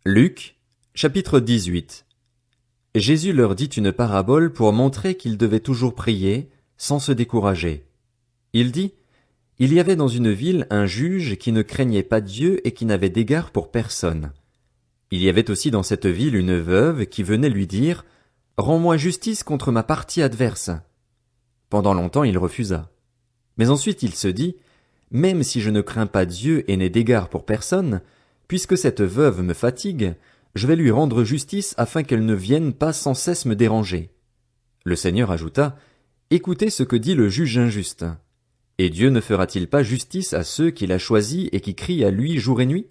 Luc, chapitre 18. Jésus leur dit une parabole pour montrer qu'ils devaient toujours prier, sans se décourager. Il dit, il y avait dans une ville un juge qui ne craignait pas Dieu et qui n'avait d'égard pour personne. Il y avait aussi dans cette ville une veuve qui venait lui dire, rends-moi justice contre ma partie adverse. Pendant longtemps il refusa. Mais ensuite il se dit, même si je ne crains pas Dieu et n'ai d'égard pour personne, puisque cette veuve me fatigue, je vais lui rendre justice afin qu'elle ne vienne pas sans cesse me déranger. Le Seigneur ajouta, écoutez ce que dit le juge injuste. Et Dieu ne fera-t-il pas justice à ceux qu'il a choisis et qui crient à lui jour et nuit?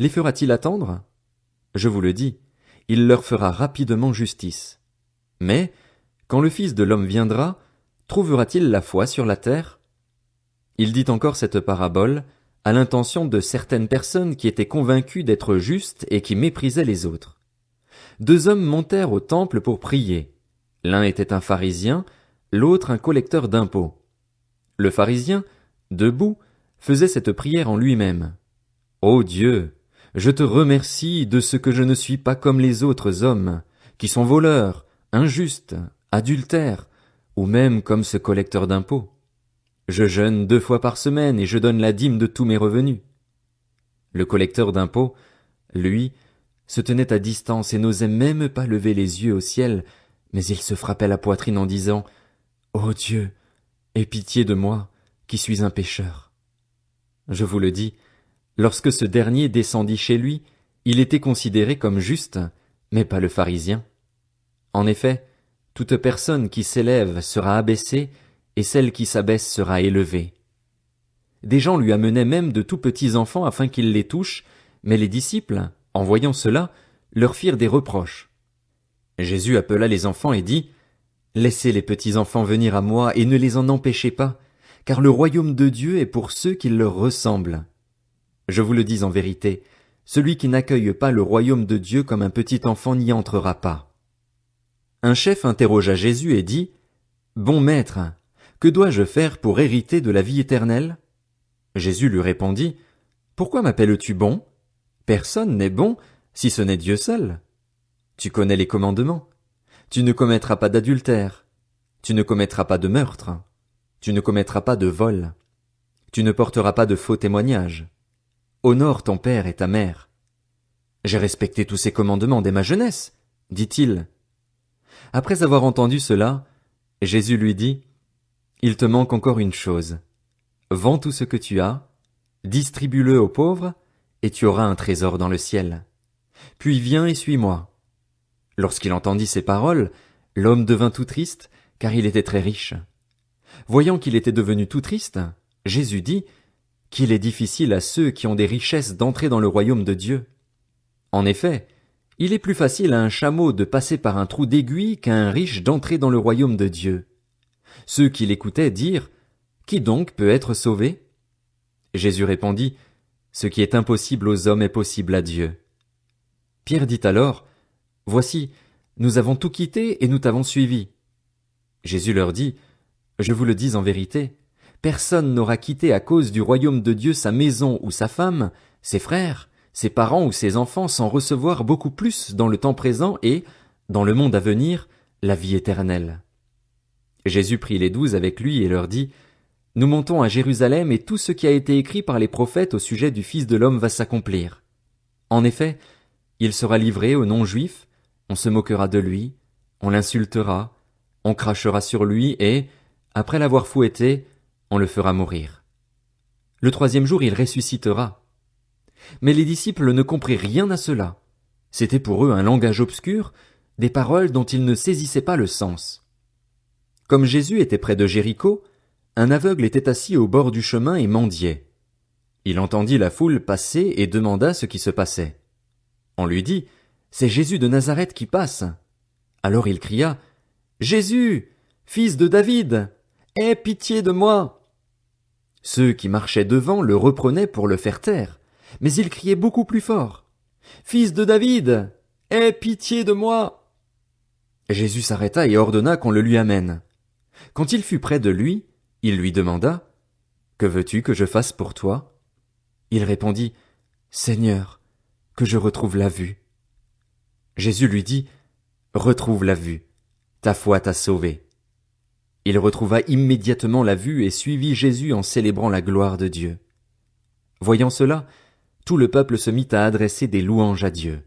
Les fera-t-il attendre? Je vous le dis, il leur fera rapidement justice. Mais, quand le Fils de l'homme viendra, trouvera-t-il la foi sur la terre? Il dit encore cette parabole à l'intention de certaines personnes qui étaient convaincues d'être justes et qui méprisaient les autres. Deux hommes montèrent au temple pour prier. L'un était un pharisien, l'autre un collecteur d'impôts. Le pharisien, debout, faisait cette prière en lui-même. Ô Dieu, je te remercie de ce que je ne suis pas comme les autres hommes, qui sont voleurs, injustes, adultères, ou même comme ce collecteur d'impôts. Je jeûne 2 fois par semaine et je donne la dîme de tous mes revenus. Le collecteur d'impôts, lui, se tenait à distance et n'osait même pas lever les yeux au ciel, mais il se frappait la poitrine en disant, Ô Dieu, aie pitié de moi, qui suis un pécheur. Je vous le dis, lorsque ce dernier descendit chez lui, il était considéré comme juste, mais pas le pharisien. En effet, toute personne qui s'élève sera abaissée, et celle qui s'abaisse sera élevée. Des gens lui amenaient même de tout petits enfants afin qu'il les touche, mais les disciples, en voyant cela, leur firent des reproches. Jésus appela les enfants et dit, Laissez les petits enfants venir à moi et ne les en empêchez pas, car le royaume de Dieu est pour ceux qui leur ressemblent. Je vous le dis en vérité, celui qui n'accueille pas le royaume de Dieu comme un petit enfant n'y entrera pas. Un chef interrogea Jésus et dit, Bon maître, que dois-je faire pour hériter de la vie éternelle? Jésus lui répondit, Pourquoi m'appelles-tu bon? Personne n'est bon, si ce n'est Dieu seul. Tu connais les commandements. Tu ne commettras pas d'adultère. Tu ne commettras pas de meurtre. Tu ne commettras pas de vol. Tu ne porteras pas de faux témoignages. Honore ton père et ta mère. J'ai respecté tous ces commandements dès ma jeunesse, dit-il. Après avoir entendu cela, Jésus lui dit, Il te manque encore une chose. Vends tout ce que tu as, distribue-le aux pauvres, et tu auras un trésor dans le ciel. Puis viens et suis-moi. Lorsqu'il entendit ces paroles, l'homme devint tout triste, car il était très riche. Voyant qu'il était devenu tout triste, Jésus dit, qu'il est difficile à ceux qui ont des richesses d'entrer dans le royaume de Dieu. En effet, il est plus facile à un chameau de passer par un trou d'aiguille qu'à un riche d'entrer dans le royaume de Dieu. Ceux qui l'écoutaient dirent, Qui donc peut être sauvé? Jésus répondit, Ce qui est impossible aux hommes est possible à Dieu. Pierre dit alors, Voici, nous avons tout quitté et nous t'avons suivi. Jésus leur dit, Je vous le dis en vérité, personne n'aura quitté à cause du royaume de Dieu sa maison ou sa femme, ses frères, ses parents ou ses enfants sans recevoir beaucoup plus dans le temps présent et, dans le monde à venir, la vie éternelle. Jésus prit les 12 avec lui et leur dit, Nous montons à Jérusalem et tout ce qui a été écrit par les prophètes au sujet du Fils de l'homme va s'accomplir. En effet, il sera livré aux non-juifs, on se moquera de lui, on l'insultera, on crachera sur lui et, après l'avoir fouetté, on le fera mourir. Le 3e jour il ressuscitera. Mais les disciples ne comprirent rien à cela. C'était pour eux un langage obscur, des paroles dont ils ne saisissaient pas le sens. Comme Jésus était près de Jéricho, un aveugle était assis au bord du chemin et mendiait. Il entendit la foule passer et demanda ce qui se passait. On lui dit, C'est Jésus de Nazareth qui passe. Alors il cria, Jésus, fils de David, aie pitié de moi. Ceux qui marchaient devant le reprenaient pour le faire taire, mais il criait beaucoup plus fort, Fils de David, aie pitié de moi. Jésus s'arrêta et ordonna qu'on le lui amène. Quand il fut près de lui, il lui demanda, Que veux-tu que je fasse pour toi? Il répondit, Seigneur, que je retrouve la vue. Jésus lui dit, retrouve la vue, ta foi t'a sauvé. Il retrouva immédiatement la vue et suivit Jésus en célébrant la gloire de Dieu. Voyant cela, tout le peuple se mit à adresser des louanges à Dieu.